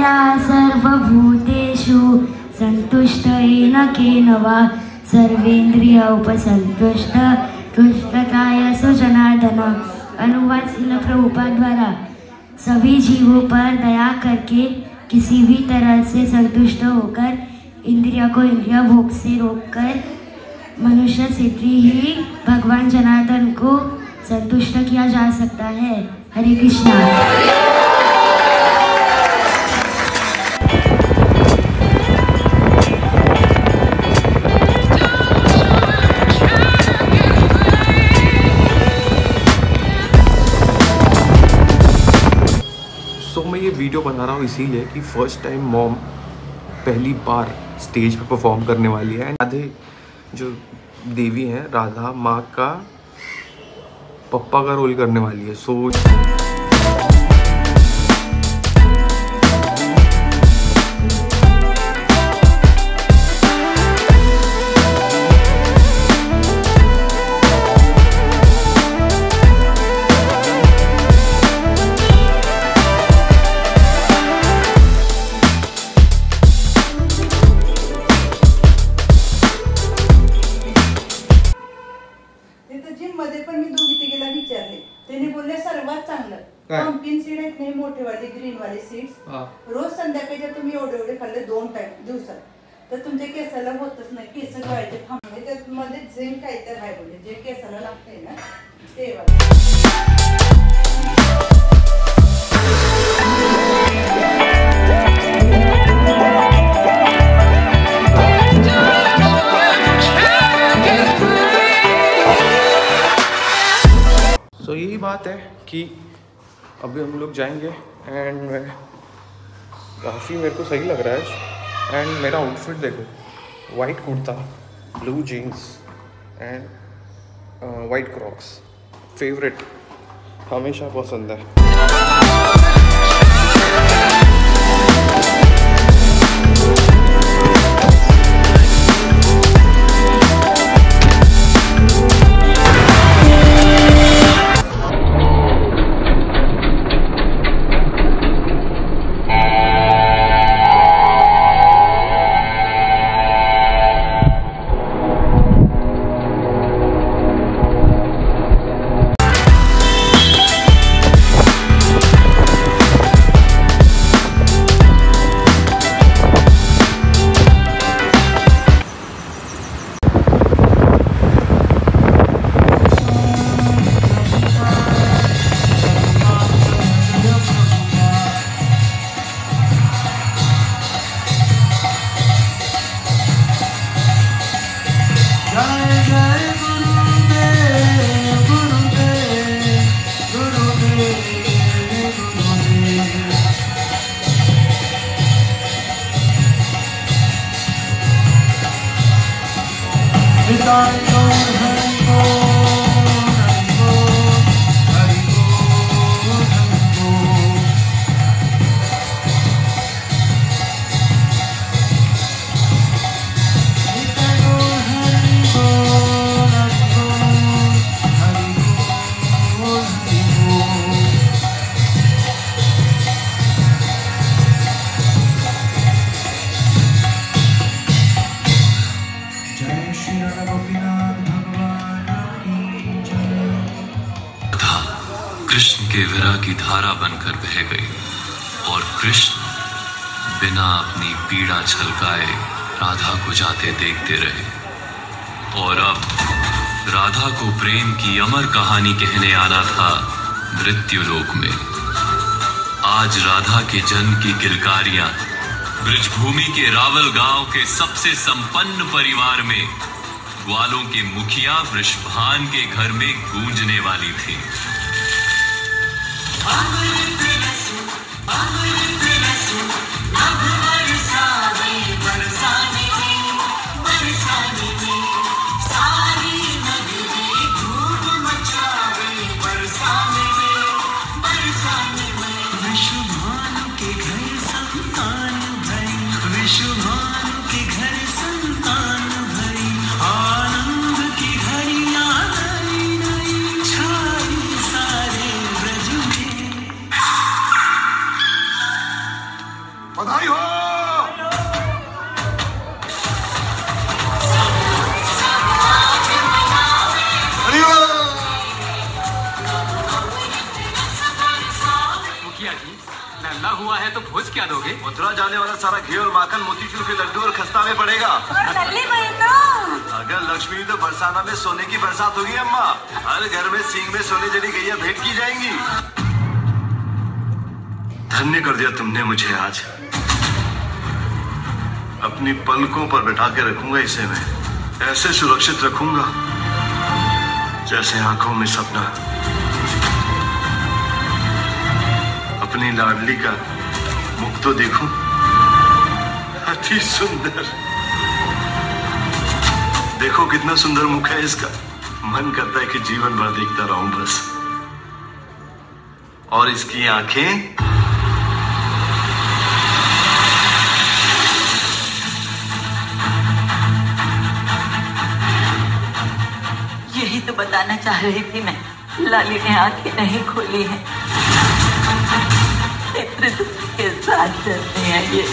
मया सर्वभूतेषु सन्तुष्टेन केन वा सर्वेन्द्रिय उपसंतुष्ट तुष्टताय सुजनार्दन। अनुवाद श्रील प्रभुपाद द्वारा। सभी जीवों पर दया करके किसी भी तरह से संतुष्ट होकर इंद्रिय को इंद्रिय भोग से रोककर मनुष्य सिद्धि ही भगवान जनार्दन को संतुष्ट किया जा सकता है। हरे कृष्णा। मैं ये वीडियो बना रहा हूँ इसीलिए कि फर्स्ट टाइम मॉम पहली बार स्टेज पे परफॉर्म करने वाली है। राधे जो देवी हैं, राधा माँ का पप्पा का रोल करने वाली है। त्यांनी बोलले सर्वात चांगलं पंपकिन सीड आहेत नाही, मोठे वाले ग्रीन वाले सीड्स रोज संध्याकाळी तुम्ही एवढे एवढे खाल्ले 2 टाइम दिवसात तर तुमच्या केसाला होतच नाही, केस गळायचे थांबले। त्यामध्ये झिंक काय तर आहे बोलले, जे केसाला लागते ना ते वाले। तो यही बात है कि अभी हम लोग जाएंगे एंड काफ़ी मेरे को सही लग रहा है। एंड मेरा आउटफिट देखो, white kurta, blue jeans and white Crocs, favourite, हमेशा पसंद है। कृष्ण के विरह की धारा बनकर बह गई और कृष्ण बिना अपनी पीड़ा छलकाए राधा को जाते देखते रहे। और अब राधा को प्रेम की अमर कहानी कहने आना था मृत्युलोक में। आज राधा के जन्म की किलकारियां ब्रजभूमि के रावल गांव के सबसे संपन्न परिवार में ग्वालों के मुखिया वृषभान के घर में गूंजने वाली थी। बधाई हो। मुखिया जी, नल्ला हुआ है तो भोज क्या दोगे? मथुरा जाने वाला सारा घी और माखन मोतीचूर के लड्डू और खस्ता में पड़ेगा। अगर लक्ष्मी तो बरसाना में सोने की बरसात होगी अम्मा। हर घर में सींग में सोने जड़ी गैया भेंट की जाएंगी। धन्य कर दिया तुमने मुझे आज। अपनी पलकों पर बैठा के रखूंगा इसे मैं, ऐसे सुरक्षित रखूंगा जैसे आंखों में सपना। अपनी लाडली का मुख तो देखूं, अति सुंदर। देखो कितना सुंदर मुख है इसका। मन करता है कि जीवन भर देखता रहूं बस। और इसकी आंखें, यही तो बताना चाह रही थी मैं। लाली ने आंखें नहीं खोली हैं, नेत्र दुख के साथ चलते हैं ये।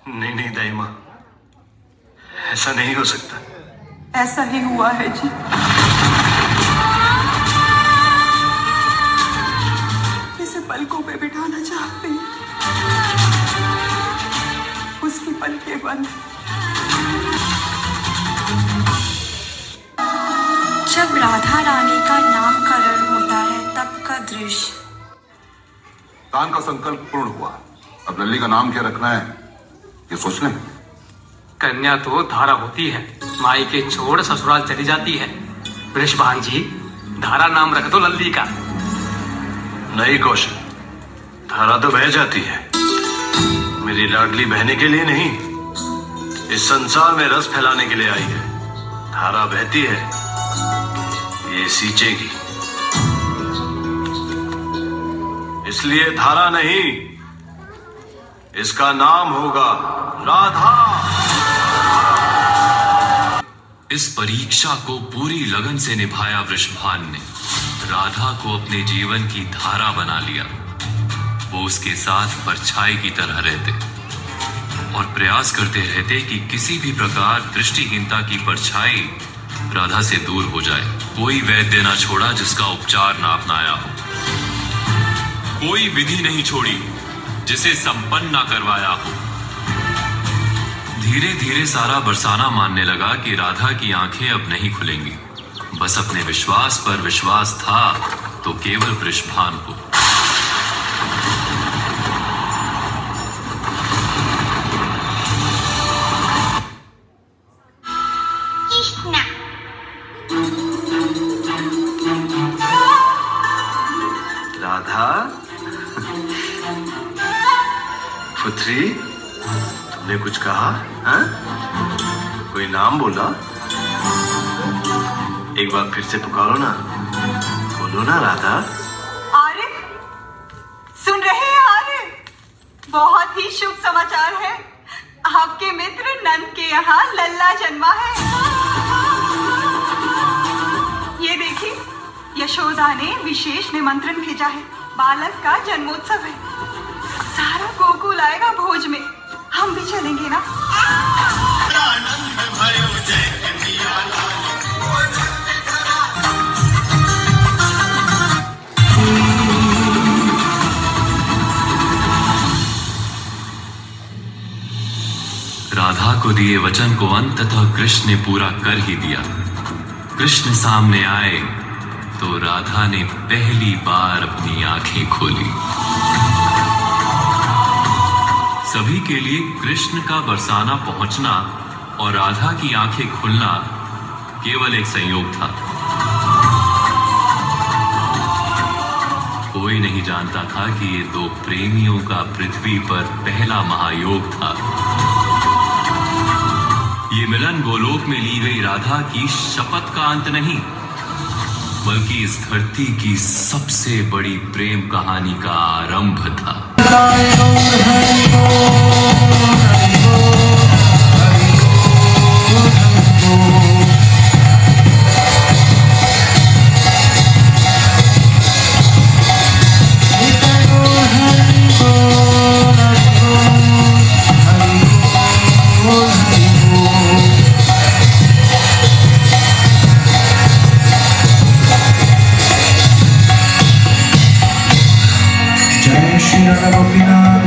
नहीं नहीं दाई माँ, ऐसा नहीं हो सकता। ऐसा ही हुआ है जी। जिसे पलकों पे बिठाना चाहते हैं उसकी पलकें बंद। जब राधा रानी का नामकरण होता है तब का दृश्य। दान का संकल्प पूर्ण हुआ। अब लल्ली का नाम क्या रखना है ये सोच लें। कन्या तो धारा होती है, माई के छोड़ ससुराल चली जाती है। वृषभान जी, धारा नाम रख दो लल्ली का। नहीं कौशल, धारा तो बह जाती है। मेरी लाडली बहने के लिए नहीं, इस संसार में रस फैलाने के लिए आई है। धारा बहती है, ये सींचेगी। इसलिए धारा नहीं, इसका नाम होगा राधा। इस परीक्षा को पूरी लगन से निभाया वृषभान ने। राधा को अपने जीवन की धारा बना लिया। वो उसके साथ परछाई की तरह रहते और प्रयास करते रहते कि किसी भी प्रकार दृष्टिहीनता की परछाई राधा से दूर हो जाए। कोई वैद्य ना छोड़ा जिसका उपचार ना अपनाया हो, कोई विधि नहीं छोड़ी जिसे संपन्न ना करवाया हो। धीरे धीरे सारा बरसाना मानने लगा कि राधा की आंखें अब नहीं खुलेंगी। बस अपने विश्वास पर विश्वास था तो केवल वृषभान को। राधा पुत्री, तुमने कुछ कहा? हाँ? कोई नाम बोला? एक बार फिर से पुकारो ना, बोलो ना राधा। आर्य, सुन रहे हैं आर्य? बहुत ही शुभ समाचार है। आपके मित्र नंद के यहाँ लल्ला जन्मा है। ये देखिए, यशोदा ने विशेष निमंत्रण भेजा है। बालक का जन्मोत्सव है। सारा गोकुल आएगा भोज में। हम भी चलेंगे ना? राधा को दिए वचन को अंततः कृष्ण ने पूरा कर ही दिया। कृष्ण सामने आए तो राधा ने पहली बार अपनी आंखें खोली। सभी के लिए कृष्ण का बरसाना पहुंचना और राधा की आंखें खुलना केवल एक संयोग था। कोई नहीं जानता था कि ये दो प्रेमियों का पृथ्वी पर पहला महायोग था। ये मिलन गोलोक में ली गई राधा की शपथ का अंत नहीं, बल्कि इस धरती की सबसे बड़ी प्रेम कहानी का आरंभ था। निताय गौर हरि बोल, हरि बोल, हरि बोल, हरि बोल। निताय गौर हरि बोल, हरि बोल, हरि बोल, हरि बोल। जय श्री राधा गोपीनाथ